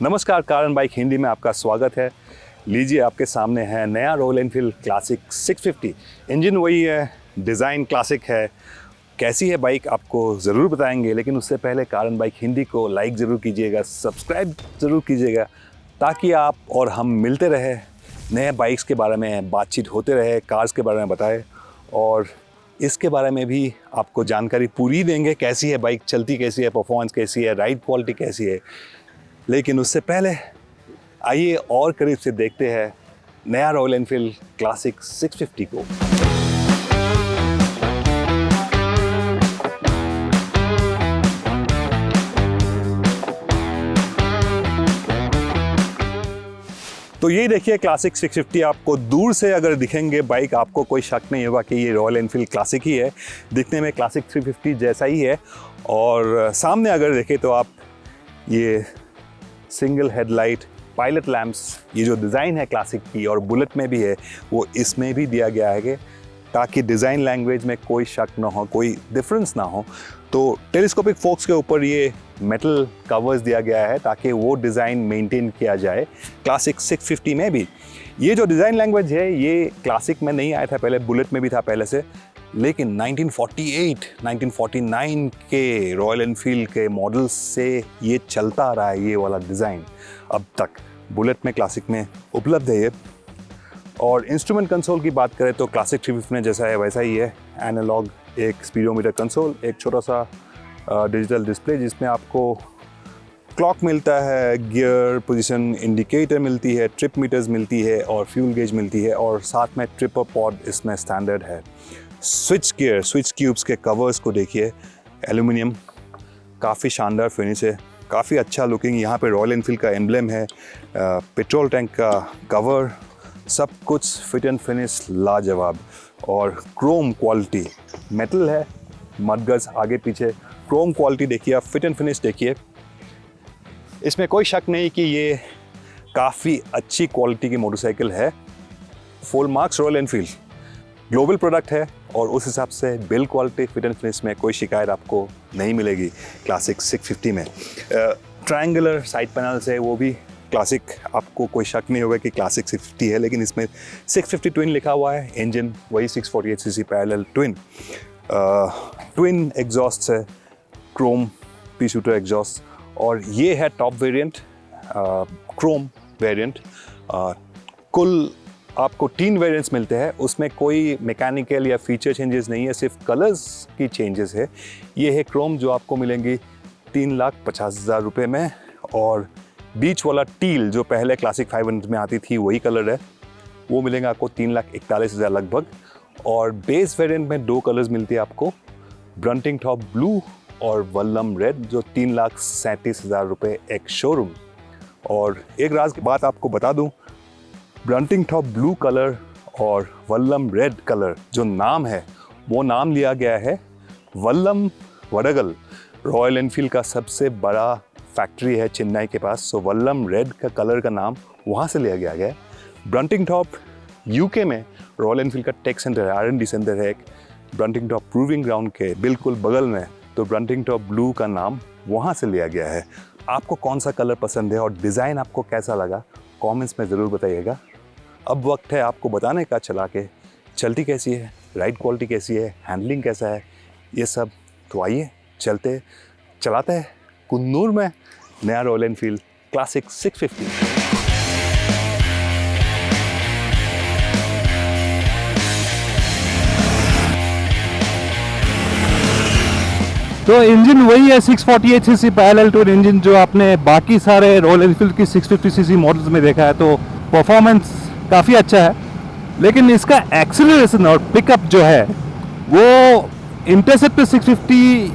नमस्कार, कारण बाइक हिंदी में आपका स्वागत है। लीजिए, आपके सामने है नया रॉयल एनफील्ड क्लासिक 650। इंजन वही है, डिज़ाइन क्लासिक है। कैसी है बाइक आपको ज़रूर बताएंगे, लेकिन उससे पहले कारण बाइक हिंदी को लाइक ज़रूर कीजिएगा, सब्सक्राइब ज़रूर कीजिएगा, ताकि आप और हम मिलते रहे, नए बाइक्स के बारे में बातचीत होते रहे, कार्स के बारे में बताए और इसके बारे में भी आपको जानकारी पूरी देंगे। कैसी है बाइक, चलती कैसी है, परफॉर्मेंस कैसी है, राइड क्वालिटी कैसी है। लेकिन उससे पहले आइए और करीब से देखते हैं नया रॉयल एनफील्ड क्लासिक 650 को। तो ये देखिए, क्लासिक 650 आपको दूर से अगर दिखेंगे बाइक, आपको कोई शक नहीं होगा कि ये रॉयल एनफील्ड क्लासिक ही है। दिखने में क्लासिक 350 जैसा ही है। और सामने अगर देखें तो आप ये सिंगल हेडलाइट, पायलट लैंप्स, ये जो डिज़ाइन है क्लासिक की और बुलेट में भी है, वो इसमें भी दिया गया है कि ताकि डिज़ाइन लैंग्वेज में कोई शक ना हो, कोई डिफरेंस ना हो। तो टेलीस्कोपिक फोक्स के ऊपर ये मेटल कवर्स दिया गया है ताकि वो डिज़ाइन मेंटेन किया जाए क्लासिक 650 में भी। ये जो डिज़ाइन लैंग्वेज है ये क्लासिक में नहीं आया था पहले, बुलेट में भी था पहले से, लेकिन 1948, 1949 के रॉयल एनफील्ड के मॉडल्स से ये चलता आ रहा है, ये वाला डिज़ाइन अब तक बुलेट में, क्लासिक में उपलब्ध है ये। और इंस्ट्रूमेंट कंसोल की बात करें तो क्लासिक 350 में जैसा है वैसा ही है। एनालॉग एक स्पीडोमीटर कंसोल, एक छोटा सा डिजिटल डिस्प्ले जिसमें आपको क्लॉक मिलता है, गियर पोजीशन इंडिकेटर मिलती है, ट्रिप मीटर्स मिलती है और फ्यूल गेज मिलती है, और साथ में ट्रिपर पॉड इसमें स्टैंडर्ड है। स्विच गियर, स्विच क्यूब्स के कवर्स को देखिए, एल्यूमिनियम, काफ़ी शानदार फिनिश है, काफ़ी अच्छा लुकिंग। यहाँ पे रॉयल एनफील्ड का एम्ब्लेम है, पेट्रोल टैंक का कवर, सब कुछ फिट एंड फिनिश लाजवाब। और क्रोम क्वालिटी, मेटल है, मडगार्ड्स आगे पीछे, क्रोम क्वालिटी देखिए आप, फिट एंड फिनिश देखिए, इसमें कोई शक नहीं कि ये काफ़ी अच्छी क्वालिटी की मोटरसाइकिल है। Full marks royal Enfield, global product है और उस हिसाब से build quality, fit and finish में कोई शिकायत आपको नहीं मिलेगी क्लासिक 650 में। ट्रायंगुलर साइड पैनल्स है, वो भी क्लासिक, आपको कोई शक नहीं होगा कि क्लासिक 650 है, लेकिन इसमें 650 ट्विन लिखा हुआ है। इंजन वही 648cc parallel twin, twin exhaust है, क्रोम पी शूटर एग्जॉस्ट, और ये है टॉप वेरिएंट, क्रोम वेरिएंट। कुल आपको 3 वेरिएंट्स मिलते हैं, उसमें कोई मैकेनिकल या फीचर चेंजेस नहीं है, सिर्फ कलर्स की चेंजेस है। ये है क्रोम जो आपको मिलेंगी 3,50,000 रुपये में, और बीच वाला टील जो पहले क्लासिक 500 में आती थी वही कलर है, वो मिलेगा आपको 3,41,000 लगभग। और बेस वेरिएंट में 2 कलर्स मिलती है आपको, ब्रंटिंग टॉप ब्लू और वल्लम रेड, जो 3,37,000 रुपये एक शोरूम। और एक राज की बात आपको बता दूं, ब्रंटिंग टॉप ब्लू कलर और वल्लम रेड कलर जो नाम है, वो नाम लिया गया है वल्लम वडगल, रॉयल एनफील्ड का सबसे बड़ा फैक्ट्री है चेन्नई के पास। सो वल्लम रेड का कलर का नाम वहाँ से लिया गया है। ब्रंटिंग टॉप यूके में रॉयल एनफील्ड का टेक सेंटर है, R&D सेंटर है एक ब्रंटिंग टॉप प्रूविंग ग्राउंड के बिल्कुल बगल में, तो ब्रंटिंग टॉप ब्लू का नाम वहाँ से लिया गया है। आपको कौन सा कलर पसंद है और डिज़ाइन आपको कैसा लगा, कमेंट्स में ज़रूर बताइएगा। अब वक्त है आपको बताने का चला के चलती कैसी है, राइड क्वालिटी कैसी है, हैंडलिंग कैसा है, ये सब। तो आइए चलाते हैं कुन्नूर में नया रॉयल एनफील्ड क्लासिक 650। तो इंजन वही है 648cc पैरेलल टू इंजन जो आपने बाकी सारे रॉयल एनफील्ड की 650cc मॉडल्स में देखा है। तो परफॉर्मेंस काफ़ी अच्छा है, लेकिन इसका एक्सीलरेशन और पिकअप जो है वो इंटरसेप्टर 650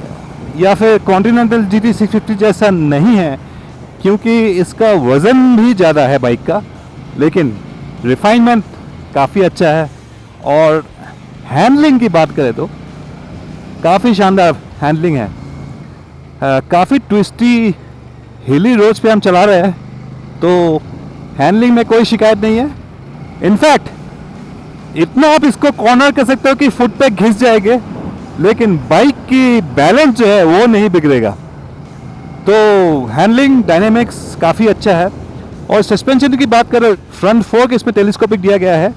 या फिर कॉन्टिनेंटल GT 650 जैसा नहीं है, क्योंकि इसका वज़न भी ज़्यादा है बाइक का, लेकिन रिफाइनमेंट काफ़ी अच्छा है। और हैंडलिंग की बात करें तो काफ़ी शानदार हैंडलिंग है। काफ़ी ट्विस्टी हिली रोड्स पे हम चला रहे हैं, तो हैंडलिंग में कोई शिकायत नहीं है। इनफैक्ट इतना आप इसको कॉर्नर कर सकते हो कि फुट पे घिस जाएंगे, लेकिन बाइक की बैलेंस जो है वो नहीं बिगड़ेगा। तो हैंडलिंग डायनेमिक्स काफ़ी अच्छा है। और सस्पेंशन की बात करें, फ्रंट फोर्क इसमें टेलीस्कोपिक दिया गया है,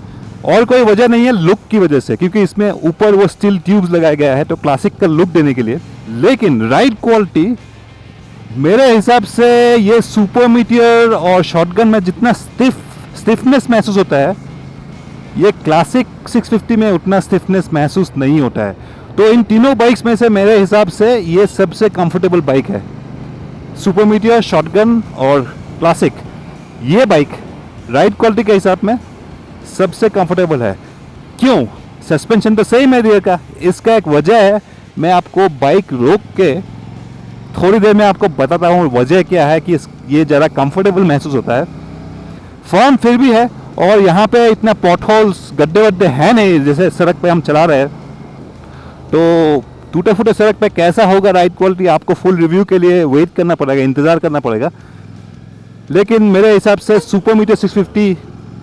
और कोई वजह नहीं है लुक की वजह से, क्योंकि इसमें ऊपर वो स्टील ट्यूब्स लगाया गया है तो क्लासिक का लुक देने के लिए। लेकिन राइड क्वालिटी मेरे हिसाब से ये सुपर मीटियर और शॉटगन में जितना स्टिफनेस महसूस होता है, ये क्लासिक 650 में उतना स्टिफनेस महसूस नहीं होता है। तो इन तीनों बाइक्स में से मेरे हिसाब से ये सबसे कंफर्टेबल बाइक है। सुपर मीटियर, शॉटगन और क्लासिक, ये बाइक राइड क्वालिटी के हिसाब में सबसे कंफर्टेबल है। क्यों? सस्पेंशन तो सेम है रियर का। इसका एक वजह है, मैं आपको बाइक रोक के थोड़ी देर में आपको बताता हूँ वजह क्या है कि ये ज़रा कंफर्टेबल महसूस होता है। फर्म फिर भी है, और यहाँ पे इतना पॉट होल्स, गड्ढे वड्ढे हैं नहीं जैसे सड़क पे हम चला रहे हैं। तो टूटे फूटे सड़क पे कैसा होगा राइड क्वालिटी, आपको फुल रिव्यू के लिए वेट करना पड़ेगा, इंतज़ार करना पड़ेगा। लेकिन मेरे हिसाब से सुपर मीटर 650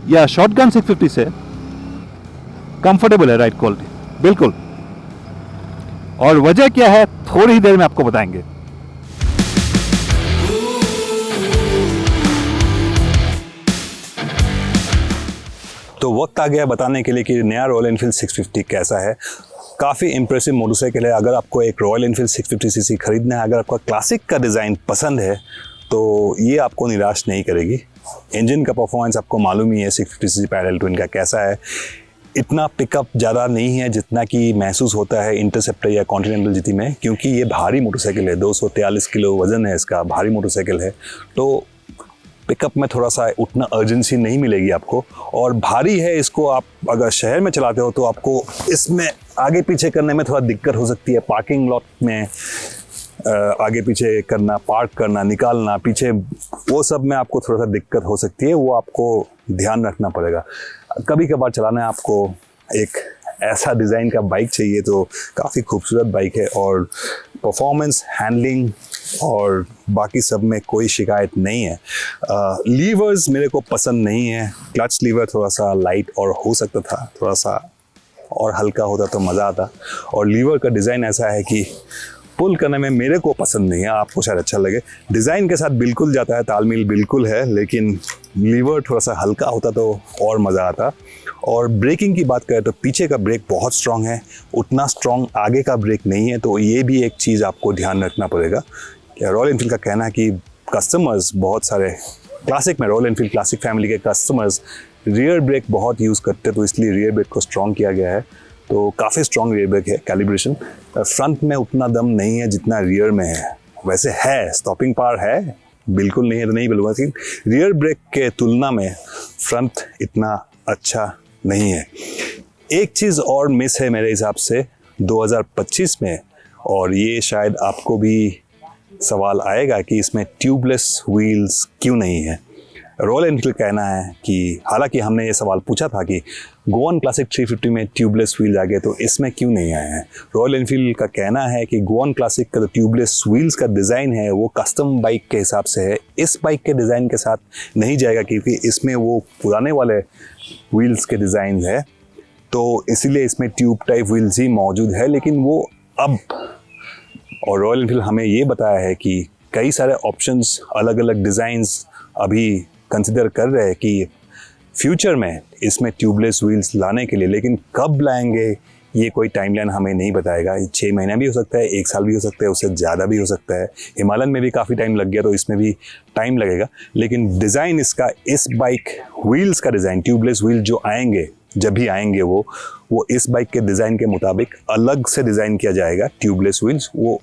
या शॉटगन 650 से कंफर्टेबल है राइड क्वालिटी, बिल्कुल। और वजह क्या है थोड़ी ही देर में आपको बताएंगे। तो वक्त आ गया बताने के लिए कि नया रॉयल एनफील्ड 650 कैसा है। काफ़ी इंप्रेसिव मोटरसाइकिल है। अगर आपको एक रॉयल एनफील्ड 650 सीसी खरीदना है, अगर आपका क्लासिक का डिज़ाइन पसंद है तो ये आपको निराश नहीं करेगी। इंजन का परफॉर्मेंस आपको मालूम ही है 650 सीसी पैरेलल ट्विन का कैसा है। इतना पिकअप ज़्यादा नहीं है जितना कि महसूस होता है इंटरसेप्टर या कॉन्टिनेंटल जीटी में, क्योंकि ये भारी मोटरसाइकिल है। 243 किलो वज़न है इसका, भारी मोटरसाइकिल है। तो पिकअप में थोड़ा सा उतना अर्जेंसी नहीं मिलेगी आपको, और भारी है। इसको आप अगर शहर में चलाते हो तो आपको इसमें आगे पीछे करने में थोड़ा दिक्कत हो सकती है। पार्किंग लॉट में आगे पीछे करना, पार्क करना, निकालना पीछे, वो सब में आपको थोड़ा सा दिक्कत हो सकती है। वो आपको ध्यान रखना पड़ेगा। कभी कभार चलाना है आपको एक ऐसा डिज़ाइन का बाइक चाहिए तो काफ़ी खूबसूरत बाइक है, और परफॉर्मेंस, हैंडलिंग और बाकी सब में कोई शिकायत नहीं है। लीवर्स मेरे को पसंद नहीं है। क्लच लीवर थोड़ा सा लाइट और हो सकता था थोड़ा सा और हल्का होता तो मज़ा आता। और लीवर का डिज़ाइन ऐसा है कि पुल करने में मेरे को पसंद नहीं है, आपको शायद अच्छा लगे। डिज़ाइन के साथ बिल्कुल जाता है, तालमेल बिल्कुल है, लेकिन लीवर थोड़ा सा हल्का होता तो और मज़ा आता। और ब्रेकिंग की बात करें तो पीछे का ब्रेक बहुत स्ट्रॉन्ग है, उतना स्ट्रॉन्ग आगे का ब्रेक नहीं है। तो ये भी एक चीज़ आपको ध्यान रखना पड़ेगा। रॉयल एनफील्ड का कहना है कि कस्टमर्स बहुत सारे क्लासिक में, रॉयल एनफील्ड क्लासिक फैमिली के कस्टमर्स रियर ब्रेक बहुत यूज़ करते हैं, तो इसलिए रियर ब्रेक को स्ट्रॉन्ग किया गया है। तो काफ़ी स्ट्रॉन्ग रियर ब्रेक है। कैलिब्रेशन फ्रंट में उतना दम नहीं है जितना रियर में है। वैसे है, स्टॉपिंग पावर है, बिल्कुल नहीं है तो नहीं बोलूँगा, लेकिन रियर ब्रेक के तुलना में फ्रंट इतना अच्छा नहीं है। एक चीज़ और मिस है मेरे हिसाब से 2025 में, और ये शायद आपको भी सवाल आएगा कि इसमें ट्यूबलेस व्हील्स क्यों नहीं है। रॉयल एनफील्ड कहना है कि हालांकि हमने ये सवाल पूछा था कि गोवन क्लासिक 350 में ट्यूबलेस व्हील्स आ गए तो इसमें क्यों नहीं आए हैं। रॉयल एनफील्ड का कहना है कि गोवन क्लासिक का जो ट्यूबलेस व्हील्स का डिज़ाइन है वो कस्टम बाइक के हिसाब से है, इस बाइक के डिज़ाइन के साथ नहीं जाएगा, क्योंकि इसमें वो पुराने वाले व्हील्स के डिज़ाइन है, तो इसीलिए इसमें ट्यूब टाइप व्हील्स ही मौजूद है। लेकिन वो अब, और रॉयल एनफील्ड हमें ये बताया है कि कई सारे ऑप्शंस, अलग अलग डिज़ाइंस अभी कंसिडर कर रहे हैं कि फ्यूचर में इसमें ट्यूबलेस व्हील्स लाने के लिए। लेकिन कब लाएंगे ये कोई टाइमलाइन हमें नहीं बताएगा। 6 महीना भी हो सकता है, 1 साल भी हो सकता है, उससे ज़्यादा भी हो सकता है। हिमालयन में भी काफ़ी टाइम लग गया तो इसमें भी टाइम लगेगा। लेकिन डिज़ाइन इसका, इस बाइक व्हील्स का डिज़ाइन, ट्यूबलेस व्हील जो आएंगे, जब भी आएंगे वो इस बाइक के डिज़ाइन के मुताबिक अलग से डिज़ाइन किया जाएगा। ट्यूबलेस व्हील्स वो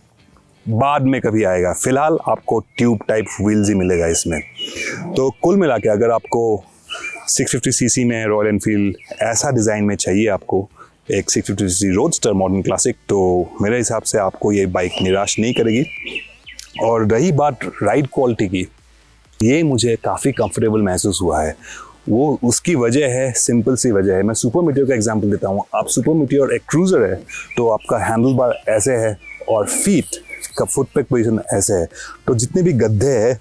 बाद में कभी आएगा, फ़िलहाल आपको ट्यूब टाइप व्हील्स ही मिलेगा इसमें। तो कुल मिला के अगर आपको 650 सीसी में रॉयल एनफील्ड ऐसा डिज़ाइन में चाहिए, आपको एक 650 सीसी रोडस्टर मॉडर्न क्लासिक, तो मेरे हिसाब से आपको ये बाइक निराश नहीं करेगी। और रही बात राइड क्वालिटी की, ये मुझे काफ़ी कंफर्टेबल महसूस हुआ है। वो उसकी वजह है, सिंपल सी वजह है। मैं सुपर मीटियर का एग्जांपल देता हूँ। आप सुपर मीटियर एक क्रूज़र है तो आपका हैंडल बार ऐसे है और फीट इसका फुट पैक पोजीशन ऐसे है, तो जितने भी गद्दे हैं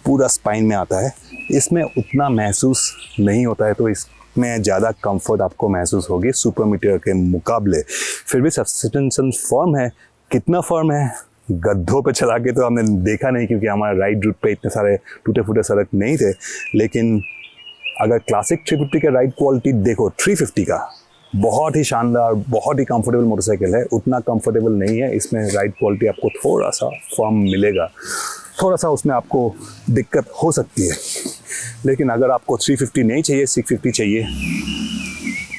पूरा स्पाइन में आता है, इसमें उतना महसूस नहीं होता है, तो इसमें ज़्यादा कंफर्ट आपको महसूस होगी सुपर मीटियर के मुकाबले। फिर भी सस्पेंशन फर्म है, कितना फर्म है गद्दों पे चला के तो हमने देखा नहीं, क्योंकि हमारे राइड रूट पे इतने सारे टूटे फूटे सड़क नहीं थे। लेकिन अगर क्लासिक 350 का राइड क्वालिटी देखो, 350 का बहुत ही शानदार, बहुत ही कंफर्टेबल मोटरसाइकिल है, उतना कंफर्टेबल नहीं है। इसमें राइड क्वालिटी आपको थोड़ा सा फर्म मिलेगा, थोड़ा सा उसमें आपको दिक्कत हो सकती है। लेकिन अगर आपको 350 नहीं चाहिए, 650 चाहिए,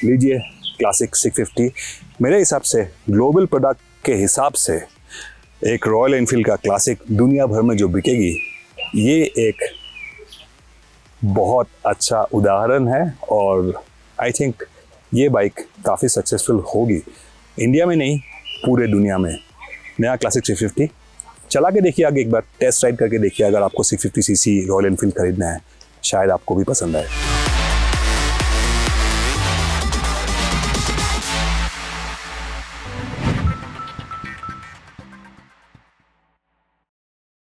लीजिए क्लासिक 650। मेरे हिसाब से ग्लोबल प्रोडक्ट के हिसाब से एक रॉयल एनफील्ड का क्लासिक दुनिया भर में जो बिकेगी, ये एक बहुत अच्छा उदाहरण है। और आई थिंक ये बाइक काफ़ी सक्सेसफुल होगी, इंडिया में नहीं पूरे दुनिया में। नया क्लासिक 350 चला के देखिए, आगे एक बार टेस्ट राइड करके देखिए। अगर आपको 650 सीसी रॉयल एनफील्ड खरीदना है, शायद आपको भी पसंद आए।